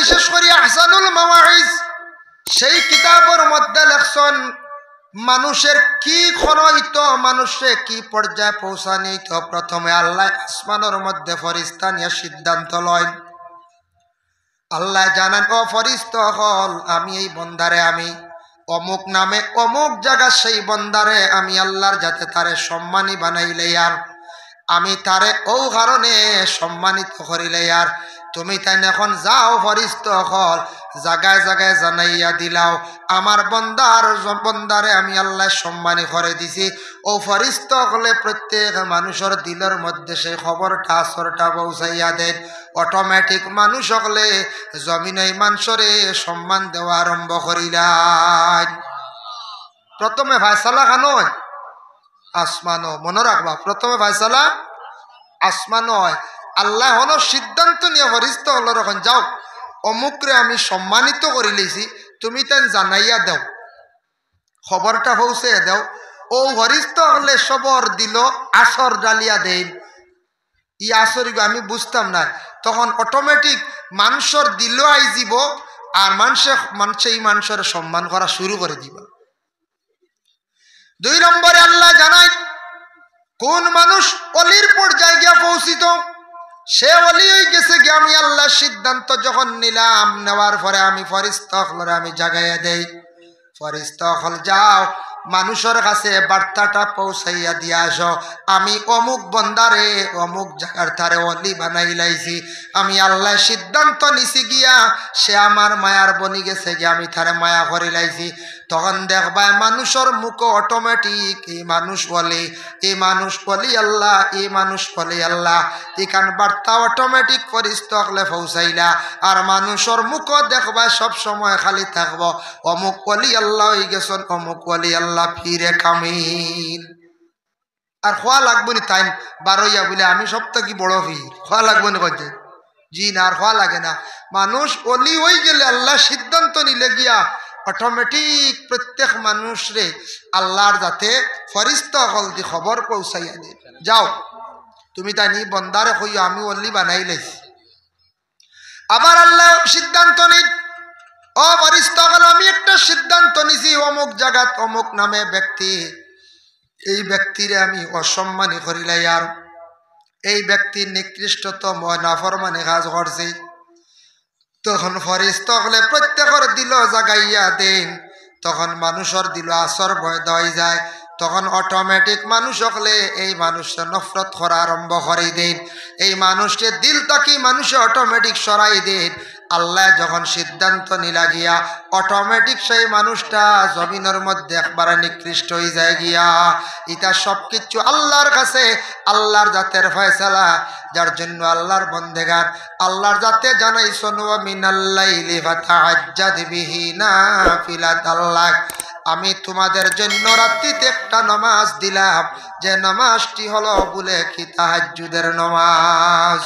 বিশেষ করে আহসানুল মাওয়াইজ সেই কিতাবের মধ্যে লেখছেন মানুষের কি খনইত, মানুষে কি পর্যায়ে পৌঁছানিত। প্রথমে আল্লাহ আসমানের মধ্যে ফরিস্তা নিয়ে সিদ্ধান্ত লয়। আল্লাহ জানান, ও ফরিস্তা হল, আমি এই বন্দারে আমি অমুক নামে অমুক জায়গা সেই বন্দারে আমি আল্লাহর যাতে তারে সম্মানী বানাইলে আর আমি তারে ও কারণে সম্মানিত করিলে আর তুমি তাই এখন যাও ফরিস্তা হল, জায়গায় জায়গায় জানাইয়া দিলাও আমার বন্দারে আমি আল্লাহ সম্মানী করে দিছি। ও ফরিস্তা হলে প্রত্যেক মানুষের দিলের মধ্যে সেই খবরটা আসরটা পৌঁছাইয়া দেন। অটোমেটিক মানুষ হলে জমিনে মানুষরে সম্মান দেওয়া আরম্ভ করিলাম। প্রথমে ফায়সালা খানো আসমানো, মনে রাখবা, প্রথমে ফায়সালা আসমান হয়। আল্লাহ হলো সিদ্ধান্ত নিয়ে ফরিস্তা হলো এখন যাও অমুকরে আমি সম্মানিত করে লিছি, তুমি তেন জানাইয়া দেও, খবরটা পৌঁছে দেও। ও ফরিস্তা হলে সবর দিল আসর ডালিয়া দেন। ই আসর আমি বুঝতাম না, তখন অটোমেটিক মানুষের দিল আই যাব আর মানুষে এই মানুষের সম্মান করা শুরু করে দিবা। 2 নম্বরে আল্লাহ জানাই কোন মানুষ অলির পর্যায়ে গিয়া পৌঁছিত, সে অলি হয়ে গেছে গিয়ে আমি আল্লাহ সিদ্ধান্ত যখন নিলাম, নেওয়ার পরে আমি ফরিস্তা হলরে আমি জাগাইয়া দেই। ফরিস্তা হল যাও মানুষের কাছে বার্তাটা পৌঁছাইয়া দিয়া আসো, আমি অমুক বন্দারে অমুক জায়গার তারে অলি বানাই লাইছি, আমি আল্লাহ সিদ্ধান্ত নিছি গিয়া সে আমার মায়ার বনি গেছে গিয়া আমি তারে মায়া করে লাইছি। তখন দেখবা মানুষের মুখ অটোমেটিক এই মানুষ বলে, এই মানুষ বলি আল্লাহ, এই মানুষ বলি আল্লাহ, এখান বার্তা অটোমেটিক ফরিস্তা হলে পৌঁছাইলা। আর মানুষের মুখ দেখবা সব সময় খালি থাকব অমুক বলি আল্লাহ হয়ে গেছেন, অমুক বলি আল্লাহ ফিরে কামিল। আর খোয়া লাগবো নি তাই বারইয়া বলে আমি সব থেকে বড় ফির, খোয়া লাগবো না কইতে জি না, আর খোয়া লাগে না। মানুষ অলি হয়ে গেলে আল্লাহ সিদ্ধান্ত নিলে গিয়া অটোমেটিক প্রত্যেক মানুষরে আল্লাহর যাতে ফরিস্তা হল দি খবর পৌঁছাইয়া দে, যাও তুমি তাই নি বন্দারে কইও আমি অলি বানাই লাইছি। আবার আল্লাহ সিদ্ধান্ত নিন, ও ফরিস্তা হল আমি একটা সিদ্ধান্ত নিছি অমুক জায়গাত অমুক নামে ব্যক্তি, এই ব্যক্তিরে আমি অসম্মানী করিলাই আর এই ব্যক্তির নিকৃষ্টতম নাফরমানি কাজ করছে। তখন ফরিস্তা হলে প্রত্যেকের দিল জাগাইয়া দেন, তখন মানুষের দিল আসর ভয় দেওয়াই যায়। তখন অটোমেটিক মানুষ হলে এই মানুষকে নফরত করা আরম্ভ করে দেন, এই মানুষকে দিল তাকি মানুষে অটোমেটিক সরাই দেন। আল্লাহ যখন সিদ্ধান্ত নিলা গিয়া অটোমেটিক সেই মানুষটা জমিনের মধ্যে একবারে নিকৃষ্ট হয়ে যায় গিয়া। এটা সব কিছু আল্লাহর কাছে আল্লাহর জাতের ফয়সালা, যার জন্য আল্লাহর বন্দেগান আল্লাহর জাতে জানাইছেন ওয়া মিনাল্লাইলি ফাতাহাজ্জাদ বিহি নাফিলাতাল লাক, আমি তোমাদের জন্য রাত্রিতে একটা নামাজ দিলাম, যে নামাজটি হলো বলে কি তাহাজ্জুদের নামাজ।